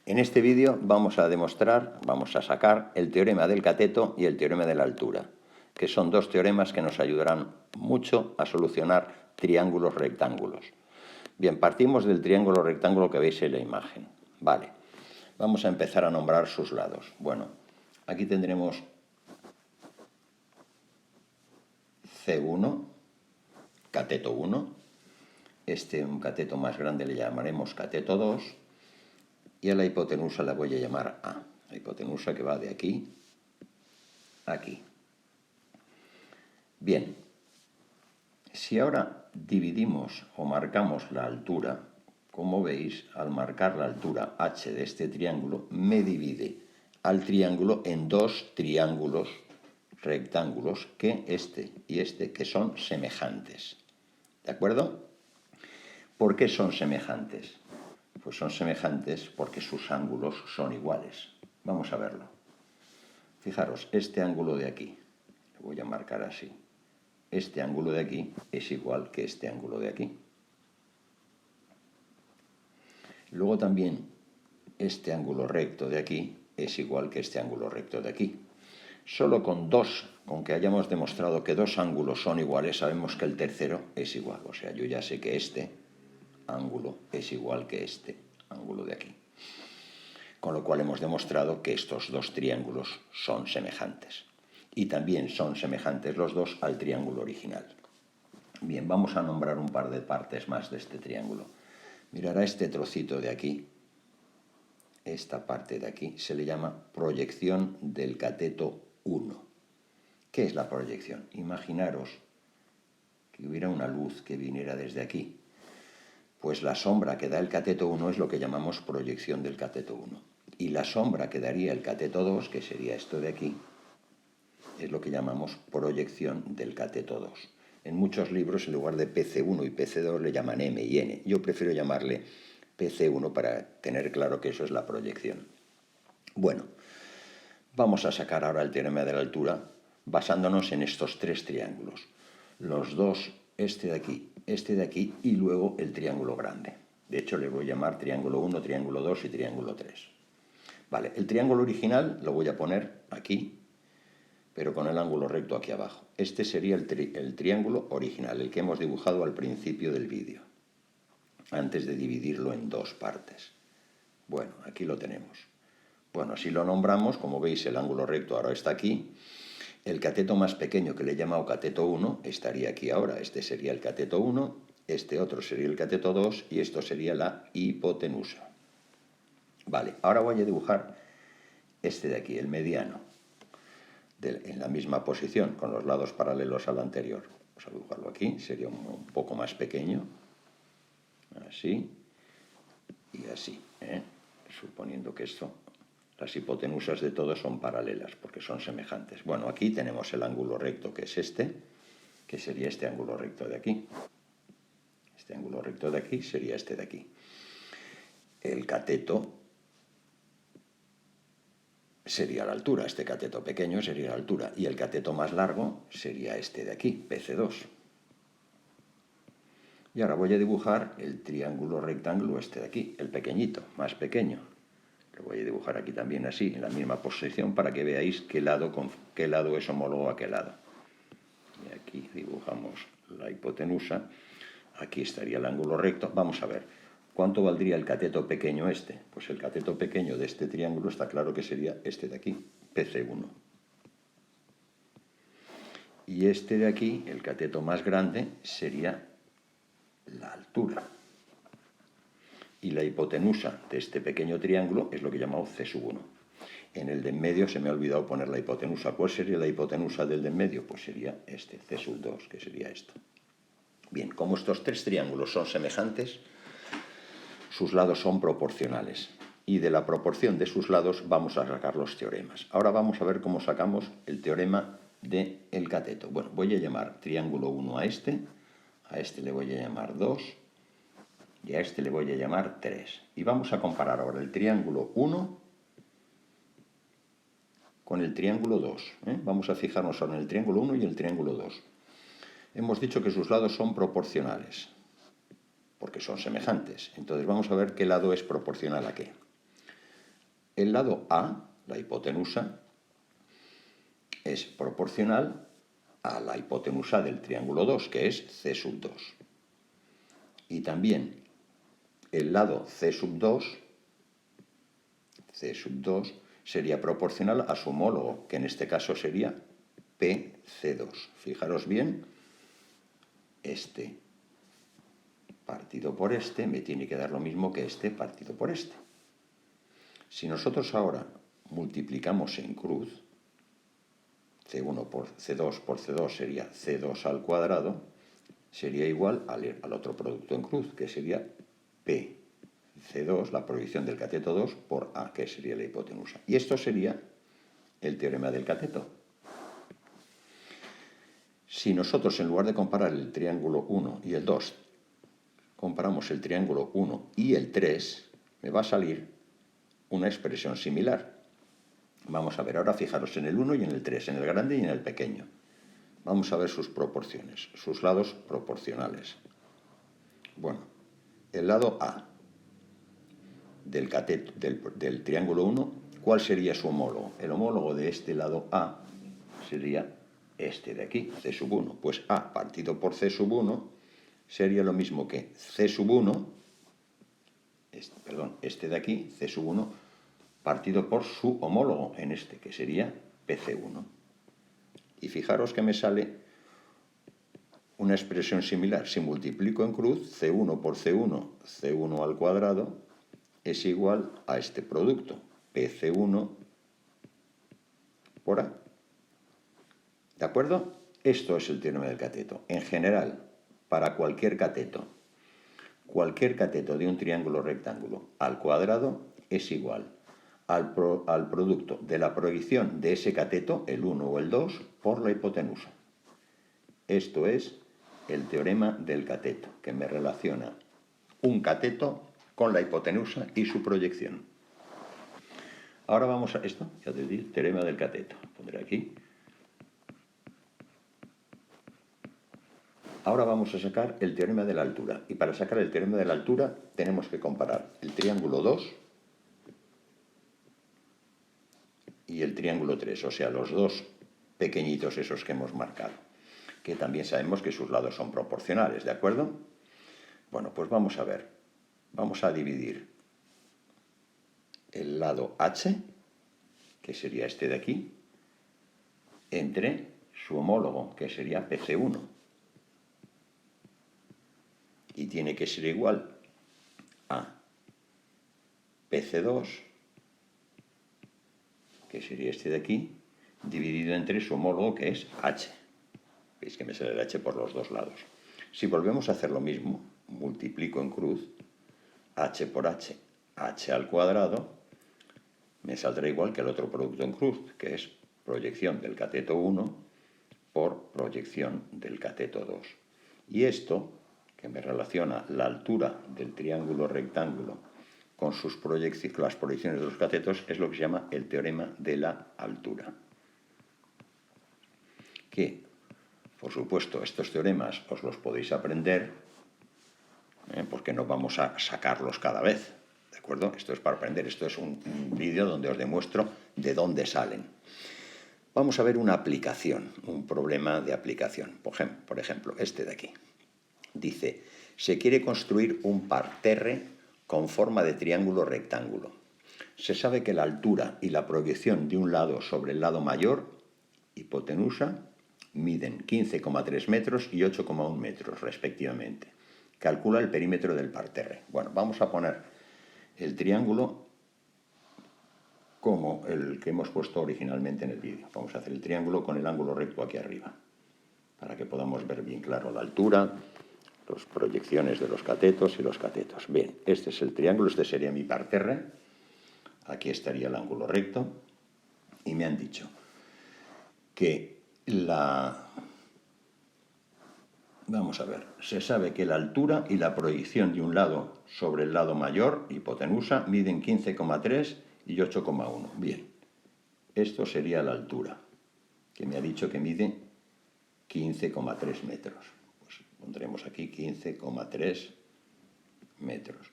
En este vídeo vamos a sacar el teorema del cateto y el teorema de la altura, que son dos teoremas que nos ayudarán mucho a solucionar triángulos rectángulos. Bien, partimos del triángulo rectángulo que veis en la imagen. Vale, vamos a empezar a nombrar sus lados. Bueno, aquí tendremos C1, cateto 1, un cateto más grande le llamaremos cateto 2, y a la hipotenusa la voy a llamar A. La hipotenusa que va de aquí a aquí. Bien, si ahora dividimos o marcamos la altura, como veis, al marcar la altura h de este triángulo, me divide al triángulo en dos triángulos rectángulos, que este y este, que son semejantes. ¿De acuerdo? ¿Por qué son semejantes? Pues son semejantes porque sus ángulos son iguales. Vamos a verlo. Fijaros, este ángulo de aquí, lo voy a marcar así. Este ángulo de aquí es igual que este ángulo de aquí. Luego también este ángulo recto de aquí es igual que este ángulo recto de aquí. Solo con que hayamos demostrado que dos ángulos son iguales, sabemos que el tercero es igual. O sea, yo ya sé que este ángulo es igual que este ángulo de aquí. Con lo cual hemos demostrado que estos dos triángulos son semejantes. Y también son semejantes los dos al triángulo original. Bien, vamos a nombrar un par de partes más de este triángulo. Mirad a este trocito de aquí. Esta parte de aquí se le llama proyección del cateto 1. ¿Qué es la proyección? Imaginaros que hubiera una luz que viniera desde aquí. Pues la sombra que da el cateto 1 es lo que llamamos proyección del cateto 1. Y la sombra que daría el cateto 2, que sería esto de aquí, es lo que llamamos proyección del cateto 2. En muchos libros, en lugar de PC1 y PC2, le llaman M y N. Yo prefiero llamarle PC1 para tener claro que eso es la proyección. Bueno, vamos a sacar ahora el teorema de la altura basándonos en estos tres triángulos. Los dos, este de aquí y luego el triángulo grande. De hecho, le voy a llamar triángulo 1, triángulo 2 y triángulo 3. Vale, el triángulo original lo voy a poner aquí, pero con el ángulo recto aquí abajo. Este sería el triángulo original, el que hemos dibujado al principio del vídeo, antes de dividirlo en dos partes. Bueno, aquí lo tenemos. Bueno, si lo nombramos, como veis, el ángulo recto ahora está aquí. El cateto más pequeño, que le he llamado cateto 1, estaría aquí ahora. Este sería el cateto 1, este otro sería el cateto 2 y esto sería la hipotenusa. Vale, ahora voy a dibujar este de aquí, el mediano, en la misma posición, con los lados paralelos al anterior. Vamos a dibujarlo aquí, sería un poco más pequeño, así y así, suponiendo que las hipotenusas de todos son paralelas, porque son semejantes. Bueno, aquí tenemos el ángulo recto, que es este, que sería este ángulo recto de aquí. Este ángulo recto de aquí sería este de aquí. El cateto sería la altura, este cateto pequeño sería la altura, y el cateto más largo sería este de aquí, PC2. Y ahora voy a dibujar el triángulo rectángulo este de aquí, el pequeñito, más pequeño. Lo voy a dibujar aquí también así, en la misma posición, para que veáis qué lado es homólogo a qué lado. Y aquí dibujamos la hipotenusa. Aquí estaría el ángulo recto. Vamos a ver, ¿cuánto valdría el cateto pequeño este? Pues el cateto pequeño de este triángulo está claro que sería este de aquí, PC1. Y este de aquí, el cateto más grande, sería la altura. Y la hipotenusa de este pequeño triángulo es lo que llamamos C1. En el de en medio se me ha olvidado poner la hipotenusa. ¿Cuál sería la hipotenusa del de en medio? Pues sería este, C2, que sería esto. Bien, como estos tres triángulos son semejantes, sus lados son proporcionales. Y de la proporción de sus lados vamos a sacar los teoremas. Ahora vamos a ver cómo sacamos el teorema del cateto. Bueno, voy a llamar triángulo 1 a este le voy a llamar 2, y a este le voy a llamar 3. Y vamos a comparar ahora el triángulo 1 con el triángulo 2. Vamos a fijarnos ahora en el triángulo 1 y el triángulo 2. Hemos dicho que sus lados son proporcionales, porque son semejantes. Entonces vamos a ver qué lado es proporcional a qué. el lado A, la hipotenusa, es proporcional a la hipotenusa del triángulo 2, que es C sub 2. Y también el lado C sub 2 sería proporcional a su homólogo, que en este caso sería PC2. Fijaros bien, este partido por este me tiene que dar lo mismo que este partido por este. Si nosotros ahora multiplicamos en cruz, C1 por C2 sería C2 al cuadrado, sería igual al otro producto en cruz, que sería PC2, la proyección del cateto 2, por A, que sería la hipotenusa. Y esto sería el teorema del cateto. Si nosotros, en lugar de comparar el triángulo 1 y el 2, comparamos el triángulo 1 y el 3, me va a salir una expresión similar. Vamos a ver, ahora fijaros en el 1 y en el 3, en el grande y en el pequeño. Vamos a ver sus proporciones, sus lados proporcionales. Bueno, el lado A del cateto, del triángulo 1, ¿cuál sería su homólogo? El homólogo de este lado A sería este de aquí, C sub 1. Pues A partido por C sub 1 sería lo mismo que C sub 1, este de aquí, C sub 1, partido por su homólogo en este, que sería PC1. Y fijaros que me sale una expresión similar. Si multiplico en cruz, C1 por C1, C1 al cuadrado, es igual a este producto, PC1 por A. ¿De acuerdo? Esto es el teorema del cateto. En general, para cualquier cateto de un triángulo rectángulo al cuadrado es igual al producto de la proyección de ese cateto, el 1 o el 2, por la hipotenusa. Esto es el teorema del cateto, que me relaciona un cateto con la hipotenusa y su proyección. Ahora vamos a esto, ya te digo, teorema del cateto. Pondré aquí. Ahora vamos a sacar el teorema de la altura. Y para sacar el teorema de la altura tenemos que comparar el triángulo 2 y el triángulo 3, o sea, los dos pequeñitos esos que hemos marcado, que también sabemos que sus lados son proporcionales, ¿de acuerdo? Bueno, pues vamos a ver. Vamos a dividir el lado H, que sería este de aquí, entre su homólogo, que sería PC1. Y tiene que ser igual a PC2, que sería este de aquí, dividido entre su homólogo, que es H. Veis que me sale el H por los dos lados. Si volvemos a hacer lo mismo, multiplico en cruz, H por H, H al cuadrado, me saldrá igual que el otro producto en cruz, que es proyección del cateto 1 por proyección del cateto 2. Y esto, que me relaciona la altura del triángulo rectángulo con las proyecciones de los catetos, es lo que se llama el teorema de la altura. Que, por supuesto, estos teoremas os los podéis aprender, porque no vamos a sacarlos cada vez, ¿de acuerdo? Esto es para aprender, esto es un vídeo donde os demuestro de dónde salen. Vamos a ver una aplicación, un problema de aplicación. Por ejemplo, este de aquí. Dice, se quiere construir un parterre con forma de triángulo rectángulo. Se sabe que la altura y la proyección de un lado sobre el lado mayor, hipotenusa, miden 15,3 metros y 8,1 metros, respectivamente. Calcula el perímetro del parterre. Bueno, vamos a poner el triángulo como el que hemos puesto originalmente en el vídeo. Vamos a hacer el triángulo con el ángulo recto aquí arriba, para que podamos ver bien claro la altura, las proyecciones de los catetos y los catetos. Bien, este es el triángulo, este sería mi parterre. Aquí estaría el ángulo recto. Y me han dicho que vamos a ver, se sabe que la altura y la proyección de un lado sobre el lado mayor, hipotenusa, miden 15,3 y 8,1. Bien, esto sería la altura, que me ha dicho que mide 15,3 metros. Pues pondremos aquí 15,3 metros.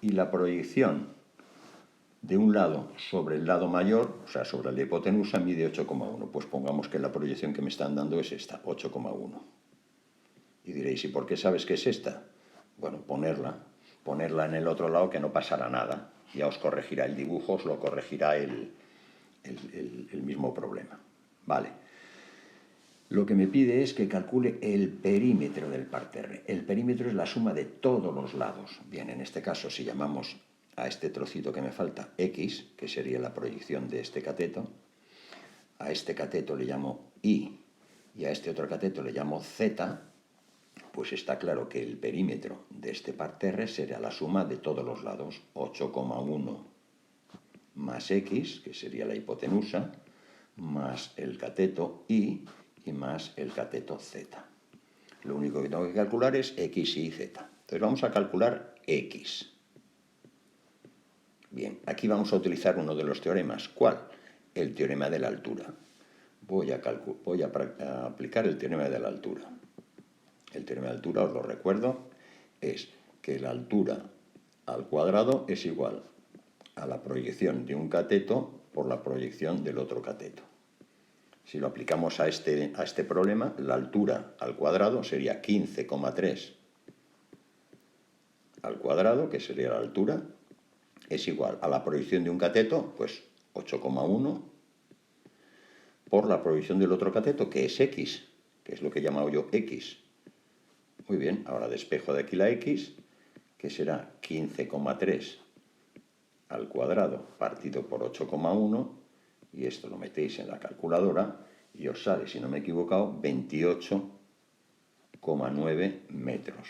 Y la proyección de un lado sobre el lado mayor, o sea, sobre la hipotenusa, mide 8,1. Pues pongamos que la proyección que me están dando es esta, 8,1. Y diréis, ¿y por qué sabes que es esta? Bueno, ponerla en el otro lado, que no pasará nada. Ya os corregirá el dibujo, os lo corregirá el mismo problema. Vale. Lo que me pide es que calcule el perímetro del parterre. El perímetro es la suma de todos los lados. Bien, en este caso, si llamamos a este trocito que me falta X, que sería la proyección de este cateto, a este cateto le llamo Y y a este otro cateto le llamo Z, pues está claro que el perímetro de este parterre será la suma de todos los lados, 8,1 más X, que sería la hipotenusa, más el cateto Y más el cateto Z. Lo único que tengo que calcular es X y Z. Entonces vamos a calcular X. Bien, aquí vamos a utilizar uno de los teoremas. ¿Cuál? El teorema de la altura. Voy a aplicar el teorema de la altura. El teorema de la altura, os lo recuerdo, es que la altura al cuadrado es igual a la proyección de un cateto por la proyección del otro cateto. Si lo aplicamos a este problema, la altura al cuadrado sería 15,3 al cuadrado, que sería la altura, es igual a la proyección de un cateto, pues 8,1, por la proyección del otro cateto, que es X, que es lo que he llamado yo X. Muy bien, ahora despejo de aquí la X, que será 15,3 al cuadrado partido por 8,1, y esto lo metéis en la calculadora y os sale, si no me he equivocado, 28,9 metros.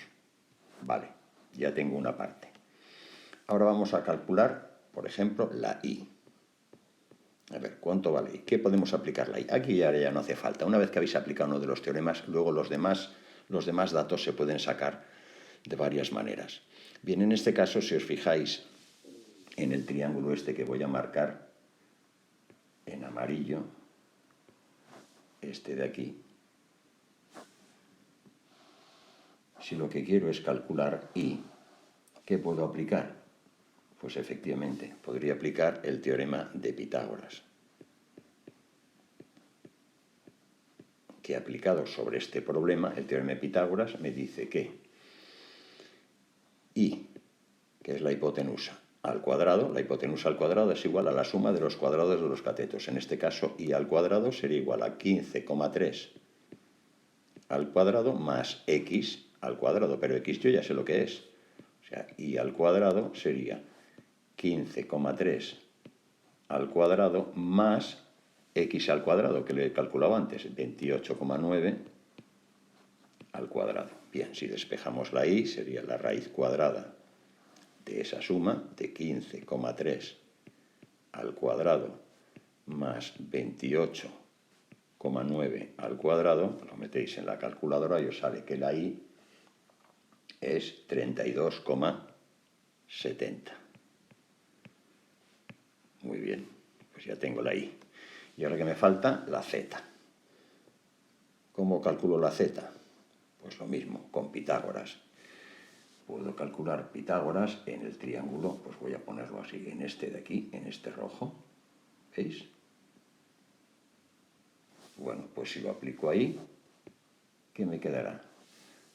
Vale, ya tengo una parte. Ahora vamos a calcular, por ejemplo, la Y. A ver, ¿cuánto vale Y? ¿Qué podemos aplicar la Y? Aquí ya no hace falta. Una vez que habéis aplicado uno de los teoremas, luego los demás datos se pueden sacar de varias maneras. Bien, en este caso, si os fijáis en el triángulo este que voy a marcar en amarillo, este de aquí, si lo que quiero es calcular Y, ¿qué puedo aplicar? Pues efectivamente, podría aplicar el teorema de Pitágoras, que aplicado sobre este problema, el teorema de Pitágoras me dice que Y, que es la hipotenusa, al cuadrado, la hipotenusa al cuadrado es igual a la suma de los cuadrados de los catetos. En este caso, Y al cuadrado sería igual a 15,3 al cuadrado más X al cuadrado, pero X yo ya sé lo que es. O sea, Y al cuadrado sería 15,3 al cuadrado más X al cuadrado, que le he calculado antes, 28,9 al cuadrado. Bien, si despejamos la Y, sería la raíz cuadrada de esa suma, de 15,3 al cuadrado más 28,9 al cuadrado, lo metéis en la calculadora y os sale que la Y es 32,70. Muy bien, pues ya tengo la Y. Y ahora que me falta, la Z. ¿Cómo calculo la Z? Pues lo mismo, con Pitágoras. Puedo calcular Pitágoras en el triángulo, pues voy a ponerlo así, en este de aquí, en este rojo. ¿Veis? Bueno, pues si lo aplico ahí, ¿qué me quedará?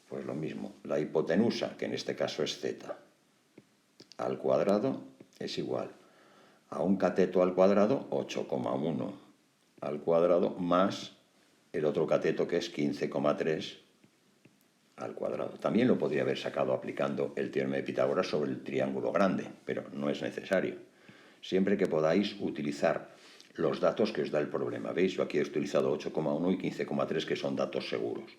Pues lo mismo, la hipotenusa, que en este caso es Z, al cuadrado es igual a un cateto al cuadrado, 8,1 al cuadrado, más el otro cateto, que es 15,3 al cuadrado. También lo podría haber sacado aplicando el teorema de Pitágoras sobre el triángulo grande, pero no es necesario. Siempre que podáis utilizar los datos que os da el problema. ¿Veis? Yo aquí he utilizado 8,1 y 15,3, que son datos seguros.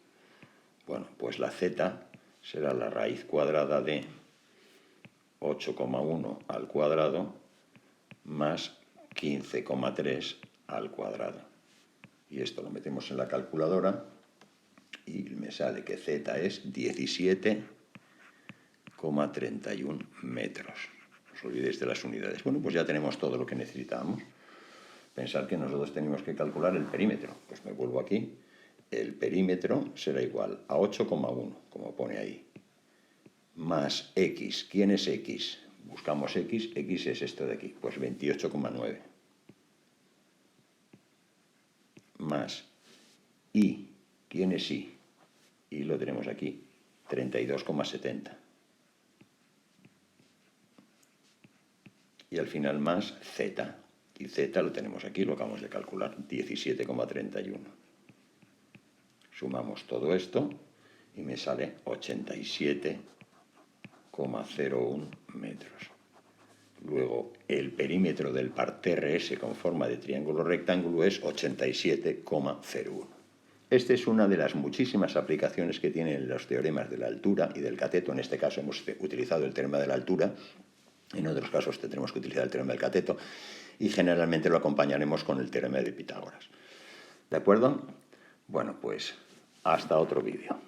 Bueno, pues la Z será la raíz cuadrada de 8,1 al cuadrado más 15,3 al cuadrado. Y esto lo metemos en la calculadora y me sale que Z es 17,31 metros. No os olvidéis de las unidades. Bueno, pues ya tenemos todo lo que necesitábamos. Pensar que nosotros tenemos que calcular el perímetro. Pues me vuelvo aquí. El perímetro será igual a 8,1, como pone ahí, más X. ¿Quién es X? Buscamos x, x es esto de aquí, pues 28,9. Más y, ¿quién es y? Y lo tenemos aquí, 32,70. Y al final más z. Y z lo tenemos aquí, lo acabamos de calcular, 17,31. Sumamos todo esto y me sale 87,01 metros. Luego, el perímetro del parterre ese con forma de triángulo rectángulo es 87,01. Esta es una de las muchísimas aplicaciones que tienen los teoremas de la altura y del cateto. En este caso hemos utilizado el teorema de la altura. En otros casos tendremos que utilizar el teorema del cateto y generalmente lo acompañaremos con el teorema de Pitágoras. ¿De acuerdo? Bueno, pues hasta otro vídeo.